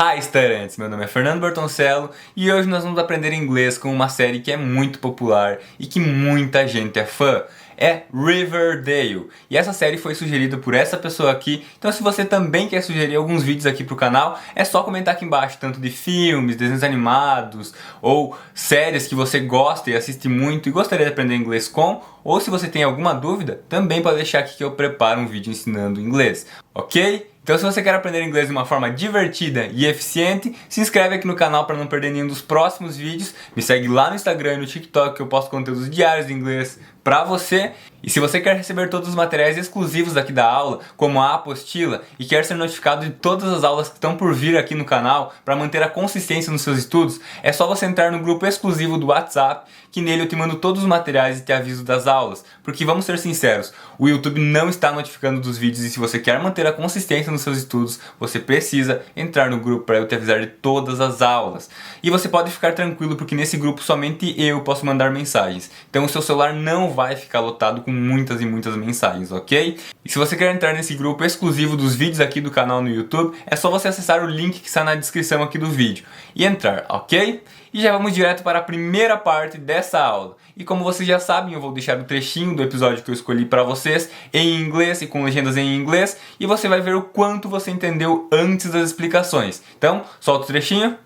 Hi, estudantes! Meu nome é Fernando Bertoncello e hoje nós vamos aprender inglês com uma série que é muito popular e que muita gente é fã. É Riverdale. E essa série foi sugerida por essa pessoa aqui. Então se você também quer sugerir alguns vídeos aqui pro canal, é só comentar aqui embaixo, tanto de filmes, desenhos animados ou séries que você gosta e assiste muito e gostaria de aprender inglês com. Ou se você tem alguma dúvida, também pode deixar aqui que eu preparo um vídeo ensinando inglês, ok? Então se você quer aprender inglês de uma forma divertida e eficiente, se inscreve aqui no canal para não perder nenhum dos próximos vídeos. Me segue lá no Instagram e no TikTok que eu posto conteúdos diários de inglês para você. E se você quer receber todos os materiais exclusivos aqui da aula, como a apostila, e quer ser notificado de todas as aulas que estão por vir aqui no canal para manter a consistência nos seus estudos, é só você entrar no grupo exclusivo do WhatsApp, que nele eu te mando todos os materiais e te aviso das aulas. Porque vamos ser sinceros, o YouTube não está notificando dos vídeos e se você quer manter a consistência nos seus estudos, você precisa entrar no grupo para eu te avisar de todas as aulas. E você pode ficar tranquilo porque nesse grupo somente eu posso mandar mensagens. Então o seu celular não vai ficar lotado com muitas e muitas mensagens, ok? E se você quer entrar nesse grupo exclusivo dos vídeos aqui do canal no YouTube, é só você acessar o link que está na descrição aqui do vídeo e entrar, ok? E já vamos direto para a primeira parte dessa aula. E como vocês já sabem, eu vou deixar o trechinho do episódio que eu escolhi para vocês em inglês e com legendas em inglês, e você vai ver o quanto você entendeu antes das explicações. Então, solta o trechinho.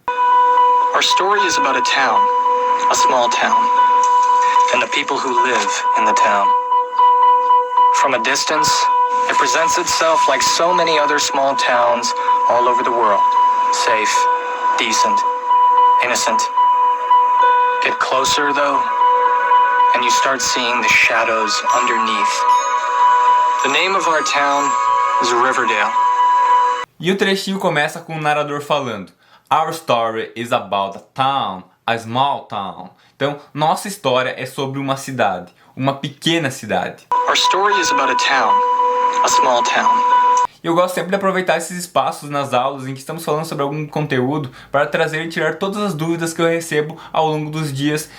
Our story is about a town, a small town, and the people who live in the town. From a distance, it presents itself like so many other small towns all over the world. Safe, decent, innocent. Get closer though, and you start seeing the shadows underneath. The name of our town is Riverdale. E o trechinho começa com o narrador falando: Our story is about a town, a small town. Então, nossa história é sobre uma cidade, uma pequena cidade. Our story is about a town, a small town. Eu gosto sempre de aproveitar esses espaços nas aulas em que estamos falando sobre algum conteúdo para trazer e tirar todas as dúvidas que eu recebo ao longo dos dias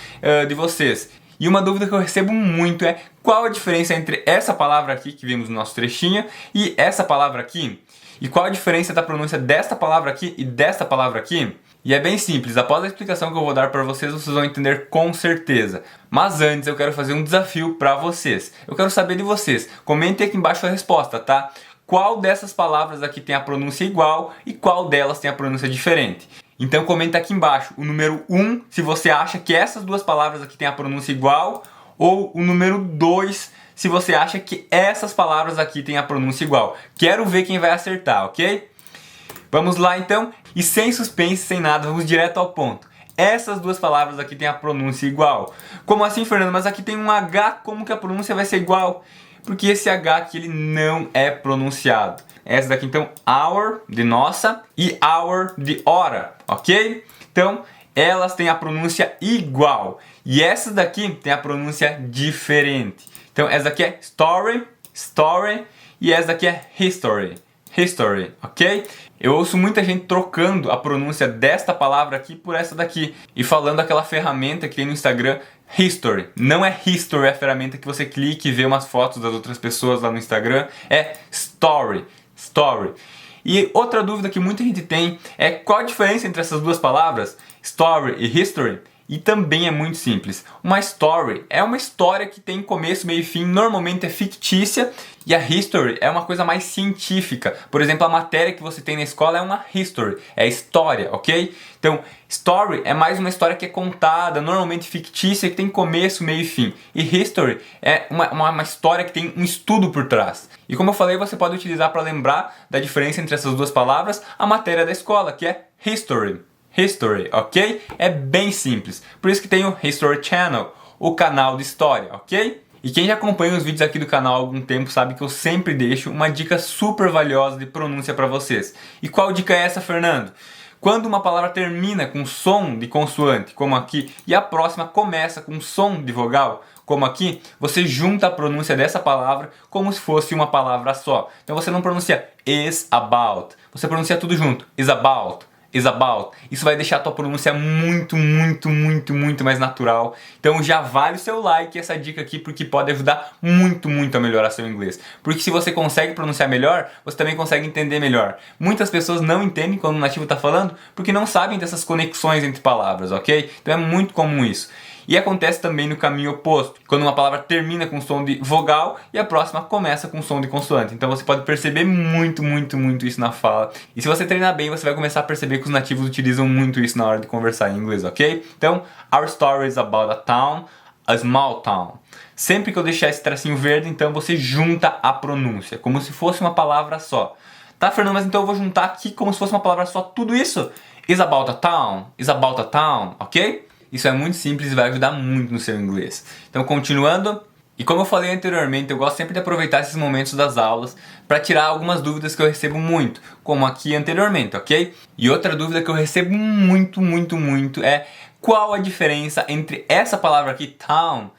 de vocês. E uma dúvida que eu recebo muito é qual a diferença entre essa palavra aqui que vimos no nosso trechinho e essa palavra aqui? E qual a diferença da pronúncia desta palavra aqui e desta palavra aqui? E é bem simples, após a explicação que eu vou dar para vocês, vocês vão entender com certeza. Mas antes eu quero fazer um desafio para vocês. Eu quero saber de vocês. Comentem aqui embaixo a resposta, tá? Qual dessas palavras aqui tem a pronúncia igual e qual delas tem a pronúncia diferente? Então comenta aqui embaixo o número 1 se você acha que essas duas palavras aqui têm a pronúncia igual, ou o número 2 se você acha que essas palavras aqui têm a pronúncia igual. Quero ver quem vai acertar, ok? Vamos lá então, e sem suspense, sem nada, vamos direto ao ponto. Essas duas palavras aqui têm a pronúncia igual. Como assim, Fernando? Mas aqui tem um H, como que a pronúncia vai ser igual? Porque esse H aqui ele não é pronunciado. Essa daqui então, our, de nossa, e hour, de hora, ok? Então, elas têm a pronúncia igual. E essas daqui têm a pronúncia diferente. Então, essa daqui é story, story, e essa daqui é history, history, ok? Eu ouço muita gente trocando a pronúncia desta palavra aqui por essa daqui e falando aquela ferramenta que tem no Instagram, History. Não é History a ferramenta que você clica e vê umas fotos das outras pessoas lá no Instagram, é Story, Story. E outra dúvida que muita gente tem é qual a diferença entre essas duas palavras, Story e History? E também é muito simples. Uma story é uma história que tem começo, meio e fim, normalmente é fictícia, e a history é uma coisa mais científica. Por exemplo, a matéria que você tem na escola é uma history, é história, ok? Então, story é mais uma história que é contada, normalmente fictícia, que tem começo, meio e fim. E history é uma história que tem um estudo por trás. E como eu falei, você pode utilizar para lembrar da diferença entre essas duas palavras a matéria da escola, que é history. History, ok? É bem simples. Por isso que tem o History Channel, o canal de história, ok? E quem já acompanha os vídeos aqui do canal há algum tempo sabe que eu sempre deixo uma dica super valiosa de pronúncia para vocês. E qual dica é essa, Fernando? Quando uma palavra termina com som de consoante, como aqui, e a próxima começa com som de vogal, como aqui, você junta a pronúncia dessa palavra como se fosse uma palavra só. Então você não pronuncia is about, você pronuncia tudo junto. Is about. is about. Isso vai deixar a tua pronúncia muito mais natural. Então já vale o seu like essa dica aqui, porque pode ajudar muito a melhorar seu inglês. Porque se você consegue pronunciar melhor, você também consegue entender melhor. Muitas pessoas não entendem quando o nativo está falando, porque não sabem dessas conexões entre palavras, ok? Então é muito comum isso. E acontece também no caminho oposto, quando uma palavra termina com som de vogal e a próxima começa com som de consoante. Então você pode perceber muito isso na fala. E se você treinar bem, você vai começar a perceber que os nativos utilizam muito isso na hora de conversar em inglês, ok? Então, our story is about a town, a small town. Sempre que eu deixar esse tracinho verde, então você junta a pronúncia, como se fosse uma palavra só. Tá, Fernando, mas então eu vou juntar aqui como se fosse uma palavra só tudo isso? Is about a town, ok? Isso é muito simples e vai ajudar muito no seu inglês. Então, continuando, e como eu falei anteriormente, eu gosto sempre de aproveitar esses momentos das aulas para tirar algumas dúvidas que eu recebo muito, como aqui anteriormente, ok? E outra dúvida que eu recebo muito é qual a diferença entre essa palavra aqui, town,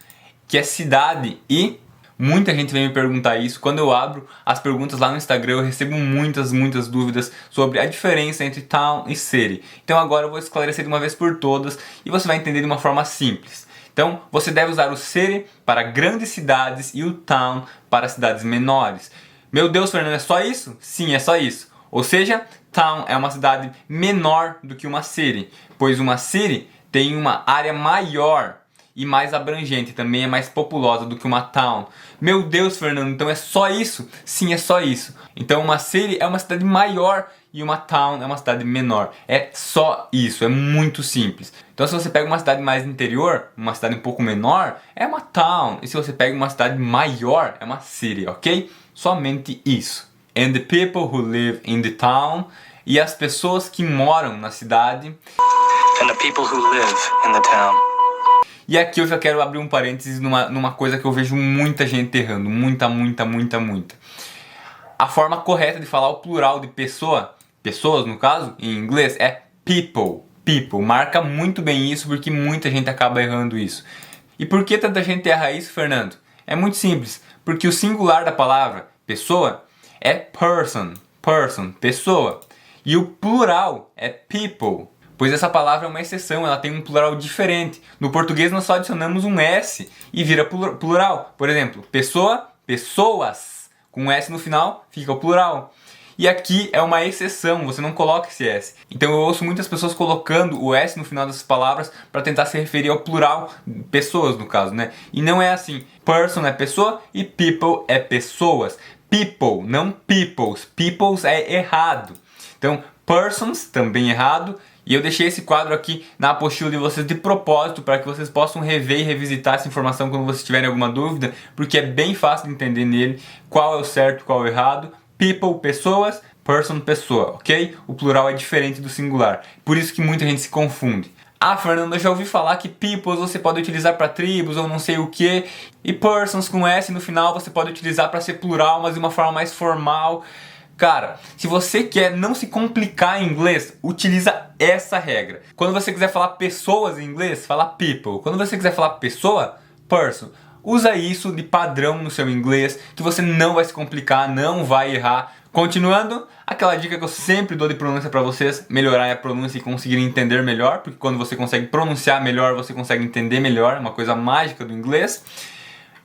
que é cidade, e muita gente vem me perguntar isso. Quando eu abro as perguntas lá no Instagram, eu recebo muitas dúvidas sobre a diferença entre town e city. Então agora eu vou esclarecer de uma vez por todas e você vai entender de uma forma simples. Então você deve usar o city para grandes cidades e o town para cidades menores. Meu Deus, Fernando, é só isso? Sim, é só isso. Ou seja, town é uma cidade menor do que uma city, pois uma city tem uma área maior e mais abrangente, também é mais populosa do que uma town. Meu Deus, Fernando, então é só isso? Sim, é só isso. Então uma city é uma cidade maior e uma town é uma cidade menor. É só isso, é muito simples. Então se você pega uma cidade mais interior, uma cidade um pouco menor, é uma town. E se você pega uma cidade maior, é uma city, ok? Somente isso. And the people who live in the town, e as pessoas que moram na cidade. And the people who live in the town. E aqui eu já quero abrir um parênteses numa coisa que eu vejo muita gente errando. Muita. A forma correta de falar o plural de pessoa, pessoas no caso, em inglês, é people. People. Marca muito bem isso porque muita gente acaba errando isso. E por que tanta gente erra isso, Fernando? É muito simples. Porque o singular da palavra pessoa é person. Person, pessoa. E o plural é people. Pois essa palavra é uma exceção, ela tem um plural diferente. No português nós só adicionamos um S e vira plural. Por exemplo, pessoa, pessoas. Com um S no final fica o plural. E aqui é uma exceção, você não coloca esse S. Então eu ouço muitas pessoas colocando o S no final dessas palavras para tentar se referir ao plural, pessoas no caso, né? E não é assim. Person é pessoa e people é pessoas. People, não peoples. Peoples é errado. Então, persons também errado. E eu deixei esse quadro aqui na apostila de vocês de propósito para que vocês possam rever e revisitar essa informação quando vocês tiverem alguma dúvida, porque é bem fácil de entender nele qual é o certo e qual é o errado. People, pessoas, person, pessoa, ok? O plural é diferente do singular, por isso que muita gente se confunde. Ah, Fernando, eu já ouvi falar que peoples você pode utilizar para tribos ou não sei o que, e persons com S no final você pode utilizar para ser plural, mas de uma forma mais formal. Cara, se você quer não se complicar em inglês, utiliza essa regra. Quando você quiser falar pessoas em inglês, fala people. Quando você quiser falar pessoa, person. Usa isso de padrão no seu inglês, que você não vai se complicar, não vai errar. Continuando, aquela dica que eu sempre dou de pronúncia para vocês, melhorar a pronúncia e conseguir entender melhor, porque quando você consegue pronunciar melhor, você consegue entender melhor, é uma coisa mágica do inglês.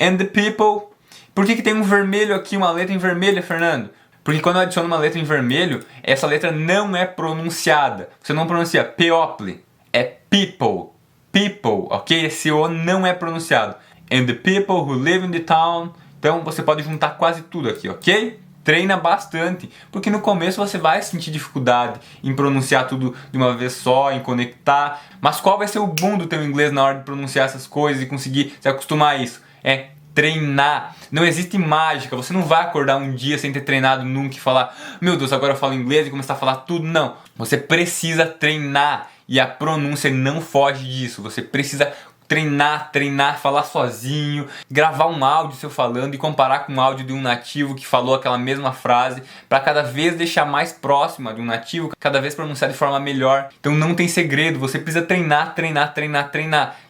And the people. Por que tem um vermelho aqui, uma letra em vermelho, Fernando? Porque quando eu adiciono uma letra em vermelho, essa letra não é pronunciada. Você não pronuncia people, é people. People, ok? Esse O não é pronunciado. And the people who live in the town. Então você pode juntar quase tudo aqui, ok? Treina bastante, porque no começo você vai sentir dificuldade em pronunciar tudo de uma vez só, em conectar. Mas qual vai ser o boom do teu inglês na hora de pronunciar essas coisas e conseguir se acostumar a isso? É treinar. Não existe mágica. Você não vai acordar um dia sem ter treinado nunca e falar: meu Deus, agora eu falo inglês e começar a falar tudo. Não. Você precisa treinar e a pronúncia não foge disso. Você precisa treinar, falar sozinho, gravar um áudio seu falando e comparar com o áudio de um nativo que falou aquela mesma frase, para cada vez deixar mais próxima de um nativo, cada vez pronunciar de forma melhor. Então não tem segredo, você precisa treinar,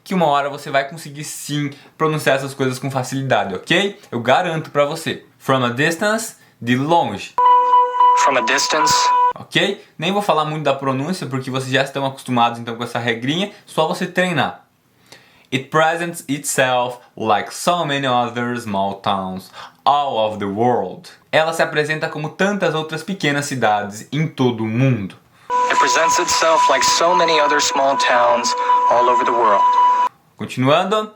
que uma hora você vai conseguir sim pronunciar essas coisas com facilidade, ok? Eu garanto pra você. From a distance, de longe. From a distance. ok? Nem vou falar muito da pronúncia porque vocês já estão acostumados então com essa regrinha, só você treinar. It presents itself like so many other small towns all over the world. Ela se apresenta como tantas outras pequenas cidades em todo o mundo. It presents itself like so many other small towns all over the world. Continuando.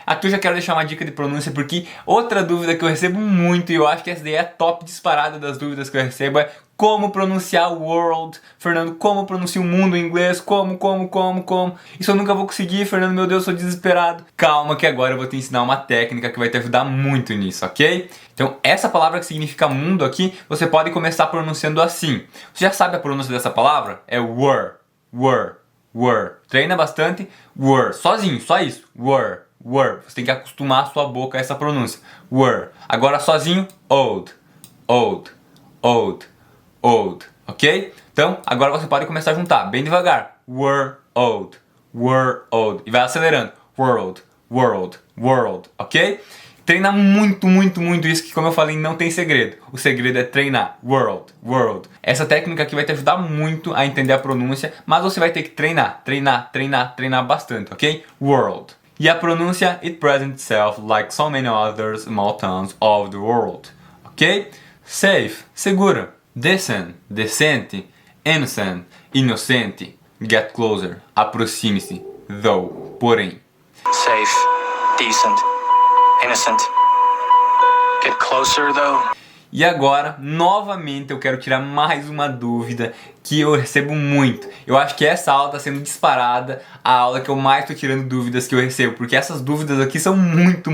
Aqui eu já quero deixar uma dica de pronúncia porque outra dúvida que eu recebo muito, e eu acho que essa daí é a top disparada das dúvidas que eu recebo, é como pronunciar world. Fernando, como pronuncia o mundo em inglês? Como? Isso eu nunca vou conseguir, Fernando, meu Deus, sou desesperado. Calma que agora eu vou te ensinar uma técnica que vai te ajudar muito nisso, ok? Então essa palavra que significa mundo aqui, você pode começar pronunciando assim. Você já sabe a pronúncia dessa palavra? É were. Treina bastante, were. Sozinho, só isso, were. Você tem que acostumar a sua boca a essa pronúncia. Were. Agora sozinho, old. Ok? Então, agora você pode começar a juntar bem devagar. Were old. E vai acelerando. World. Ok? Treina muito isso que, como eu falei, não tem segredo. O segredo é treinar. World. Essa técnica aqui vai te ajudar muito a entender a pronúncia, mas você vai ter que treinar bastante, ok? World. E a pronúncia, it presents itself like so many other small towns of the world. Ok? Safe, segura. Decent, decente. Innocent, inocente. Get closer, aproxime-se. Though, porém. Safe, decent, innocent. Get closer, though. E agora, novamente, eu quero tirar mais uma dúvida que eu recebo muito. Eu acho que essa aula está sendo disparada a aula que eu mais estou tirando dúvidas que eu recebo, porque essas dúvidas aqui são muito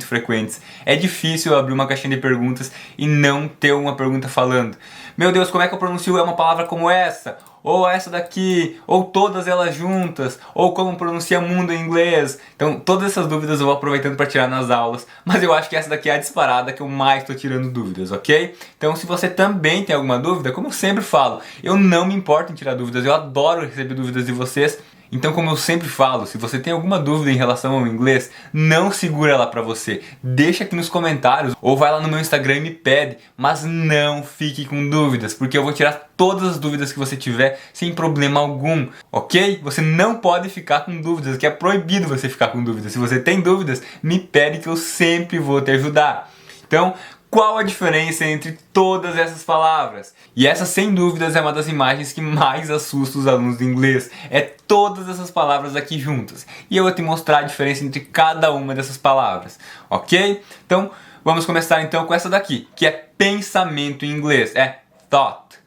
frequentes. É difícil eu abrir uma caixinha de perguntas e não ter uma pergunta falando: meu Deus, como é que eu pronuncio uma palavra como essa? Ou essa daqui, ou todas elas juntas, ou como pronuncia mundo em inglês. Então todas essas dúvidas eu vou aproveitando para tirar nas aulas, mas eu acho que essa daqui é a disparada que eu mais estou tirando dúvidas, ok? Então se você também tem alguma dúvida, como eu sempre falo, eu não me importo em tirar dúvidas, eu adoro receber dúvidas de vocês. Então, como eu sempre falo, se você tem alguma dúvida em relação ao inglês, não segura ela pra você. Deixa aqui nos comentários ou vai lá no meu Instagram e me pede, mas não fique com dúvidas, porque eu vou tirar todas as dúvidas que você tiver sem problema algum, ok? Você não pode ficar com dúvidas, que é proibido você ficar com dúvidas. Se você tem dúvidas, me pede que eu sempre vou te ajudar. Então, qual a diferença entre todas essas palavras? E essa, sem dúvidas, é uma das imagens que mais assusta os alunos de inglês. É todas essas palavras aqui juntas. E eu vou te mostrar a diferença entre cada uma dessas palavras, ok? Então, vamos começar então com essa daqui, que é pensamento em inglês. É thought,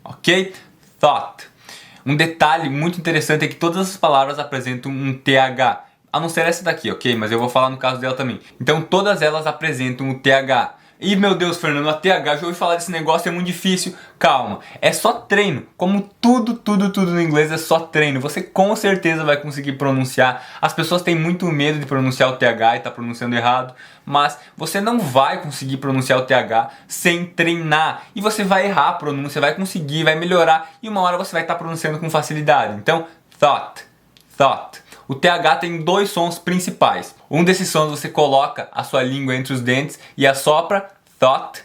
ok? Thought. Um detalhe muito interessante é que todas as palavras apresentam um TH. A não ser essa daqui, ok? Mas eu vou falar no caso dela também. Então todas elas apresentam o TH. E meu Deus, Fernando, a TH, já ouvi falar desse negócio, é muito difícil. Calma, é só treino. Como tudo no inglês é só treino. Você com certeza vai conseguir pronunciar. As pessoas têm muito medo de pronunciar o TH e tá pronunciando errado. Mas você não vai conseguir pronunciar o TH sem treinar. E você vai errar a pronúncia, vai conseguir, vai melhorar. E uma hora você vai estar pronunciando com facilidade. Então, thought. O TH tem dois sons principais. Um desses sons você coloca a sua língua entre os dentes e assopra, thought.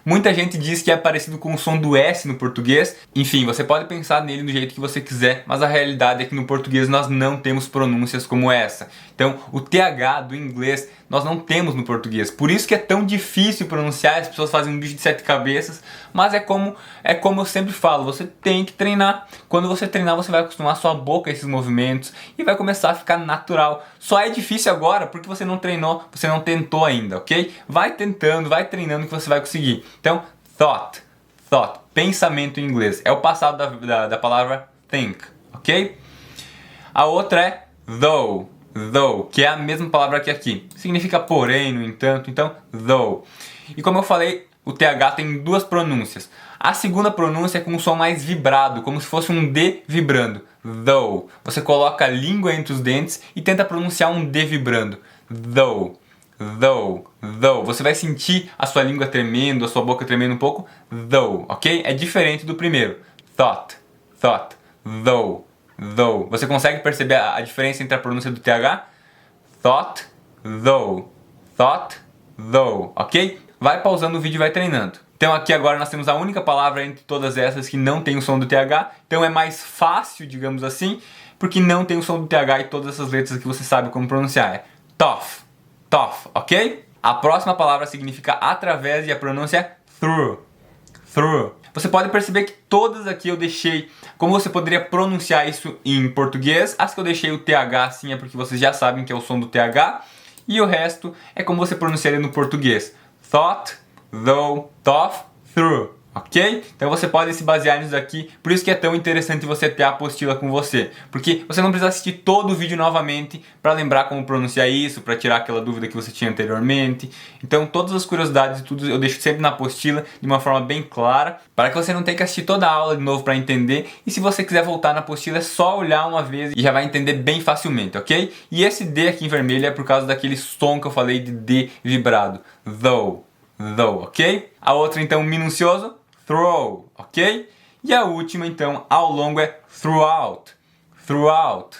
Muita gente diz que é parecido com o som do S no português. Enfim, você pode pensar nele do jeito que você quiser, mas a realidade é que no português nós não temos pronúncias como essa. Então, o TH do inglês nós não temos no português. Por isso que é tão difícil pronunciar, as pessoas fazem um bicho de 7 cabeças, mas é como eu sempre falo, você tem que treinar. Quando você treinar, você vai acostumar a sua boca a esses movimentos e vai começar a ficar natural. Só é difícil agora porque você não treinou, você não tentou ainda, ok? Vai tentando, vai treinando que você vai conseguir. Então, thought, pensamento em inglês. É o passado da palavra think, ok? A outra é though, que é a mesma palavra que aqui. Significa porém, no entanto, então though. E como eu falei, o TH tem duas pronúncias. A segunda pronúncia é com um som mais vibrado, como se fosse um D vibrando. Though. Você coloca a língua entre os dentes e tenta pronunciar um D vibrando. Though. Você vai sentir a sua língua tremendo, a sua boca tremendo um pouco. Though, ok? É diferente do primeiro. Thought. Though. Você consegue perceber a diferença entre a pronúncia do TH? Thought, though, ok? Vai pausando o vídeo e vai treinando. Então aqui agora nós temos a única palavra entre todas essas que não tem o som do TH, então é mais fácil, digamos assim, porque não tem o som do TH e todas essas letras que você sabe como pronunciar. É tough, tough, ok? A próxima palavra significa através e a pronúncia é through, through. Você pode perceber que todas aqui eu deixei, como você poderia pronunciar isso em português, as que eu deixei o TH assim é porque vocês já sabem que é o som do TH, e o resto é como você pronunciaria no português. Thought, though, tough, through, ok? Então você pode se basear nisso aqui, por isso que é tão interessante você ter a apostila com você, porque você não precisa assistir todo o vídeo novamente para lembrar como pronunciar isso, para tirar aquela dúvida que você tinha anteriormente. Então todas as curiosidades e tudo eu deixo sempre na apostila de uma forma bem clara, para que você não tenha que assistir toda a aula de novo para entender, e se você quiser voltar na apostila é só olhar uma vez e já vai entender bem facilmente, ok? E esse D aqui em vermelho é por causa daquele som que eu falei de D vibrado, though, ok? A outra então minucioso, throw, ok? E a última então ao longo é throughout, throughout,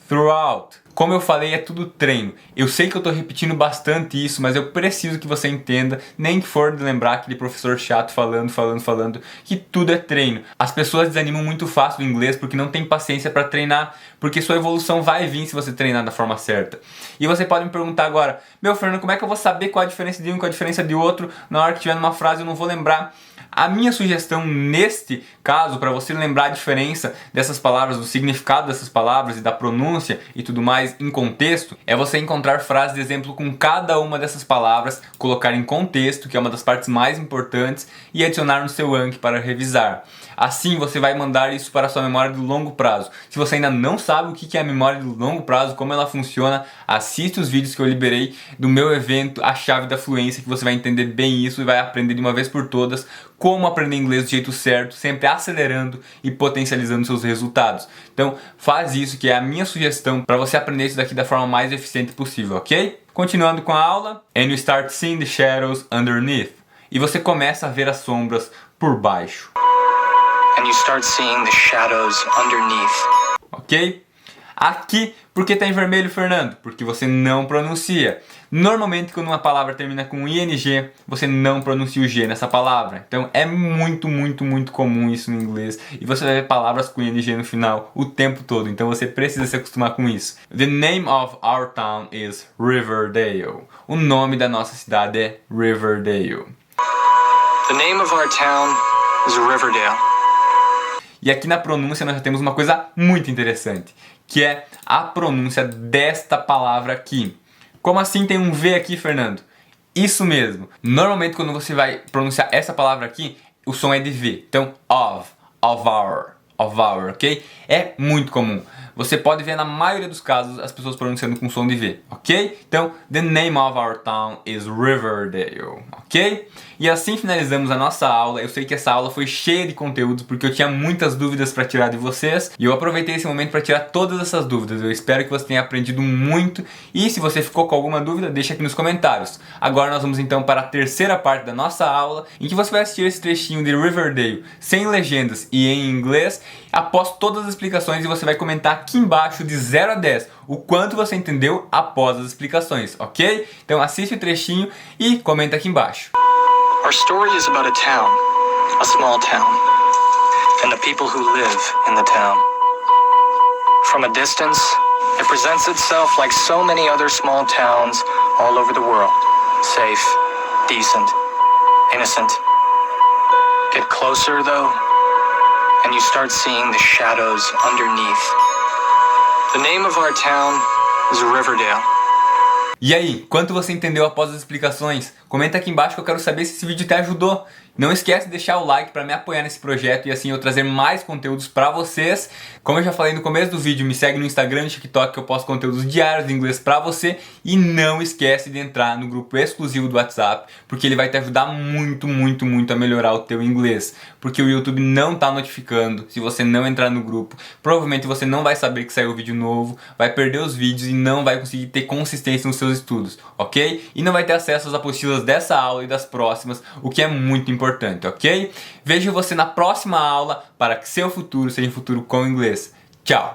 throughout. Como eu falei, é tudo treino. Eu sei que eu tô repetindo bastante isso, mas eu preciso que você entenda, nem que for de lembrar aquele professor chato falando, que tudo é treino. As pessoas desanimam muito fácil do inglês porque não tem paciência para treinar, porque sua evolução vai vir se você treinar da forma certa. E você pode me perguntar agora, meu Fernando, como é que eu vou saber qual a diferença de um e qual a diferença de outro? Na hora que tiver numa frase eu não vou lembrar. A minha sugestão neste caso, para você lembrar a diferença dessas palavras, do significado dessas palavras e da pronúncia e tudo mais em contexto, é você encontrar frases de exemplo com cada uma dessas palavras, colocar em contexto, que é uma das partes mais importantes, e adicionar no seu Anki para revisar. Assim você vai mandar isso para a sua memória do longo prazo. Se você ainda não sabe o que é a memória do longo prazo, como ela funciona, assiste os vídeos que eu liberei do meu evento A Chave da Fluência, que você vai entender bem isso e vai aprender de uma vez por todas como aprender inglês do jeito certo, sempre acelerando e potencializando seus resultados. Então faz isso, que é a minha sugestão para você aprender isso daqui da forma mais eficiente possível, ok? Continuando com a aula, and you start seeing the shadows underneath. E você começa a ver as sombras por baixo. And you start seeing the shadows underneath. Ok? Aqui, por que está em vermelho, Fernando? Porque você não pronuncia. Normalmente, quando uma palavra termina com ING, você não pronuncia o G nessa palavra. Então, é muito comum isso no inglês. E você vai ver palavras com ING no final o tempo todo. Então, você precisa se acostumar com isso. The name of our town is Riverdale. O nome da nossa cidade é Riverdale. The name of our town is Riverdale. E aqui na pronúncia nós já temos uma coisa muito interessante, que é a pronúncia desta palavra aqui. Como assim tem um V aqui, Fernando? Isso mesmo. Normalmente quando você vai pronunciar essa palavra aqui, o som é de V. Então, of our, ok? É muito comum. Você pode ver na maioria dos casos as pessoas pronunciando com som de V, ok? Então, the name of our town is Riverdale, ok? E assim finalizamos a nossa aula. Eu sei que essa aula foi cheia de conteúdos porque eu tinha muitas dúvidas para tirar de vocês e eu aproveitei esse momento para tirar todas essas dúvidas. Eu espero que você tenha aprendido muito e se você ficou com alguma dúvida, deixa aqui nos comentários. Agora nós vamos então para a terceira parte da nossa aula, em que você vai assistir esse trechinho de Riverdale sem legendas e em inglês. Após todas as explicações e você vai comentar aqui embaixo de 0 a 10 o quanto você entendeu após as explicações, ok? Então assiste o trechinho e comenta aqui embaixo. Our story is about a town, a small town, and the people who live in the town. From a distance, it presents itself like so many other small towns all over the world. Safe, decent, innocent. Get closer though, and you start seeing the shadows underneath. The name of our town is Riverdale. E aí, quanto você entendeu após as explicações? Comenta aqui embaixo que eu quero saber se esse vídeo te ajudou. Não esquece de deixar o like para me apoiar nesse projeto e assim eu trazer mais conteúdos para vocês. Como eu já falei no começo do vídeo, me segue no Instagram e no TikTok que eu posto conteúdos diários de inglês para você. E não esquece de entrar no grupo exclusivo do WhatsApp, porque ele vai te ajudar muito a melhorar o teu inglês. Porque o YouTube não tá notificando se você não entrar no grupo. Provavelmente você não vai saber que saiu vídeo novo, vai perder os vídeos e não vai conseguir ter consistência nos seus estudos, ok? E não vai ter acesso às apostilas dessa aula e das próximas, o que é muito importante, ok? Vejo você na próxima aula para que seu futuro seja um futuro com inglês. Tchau!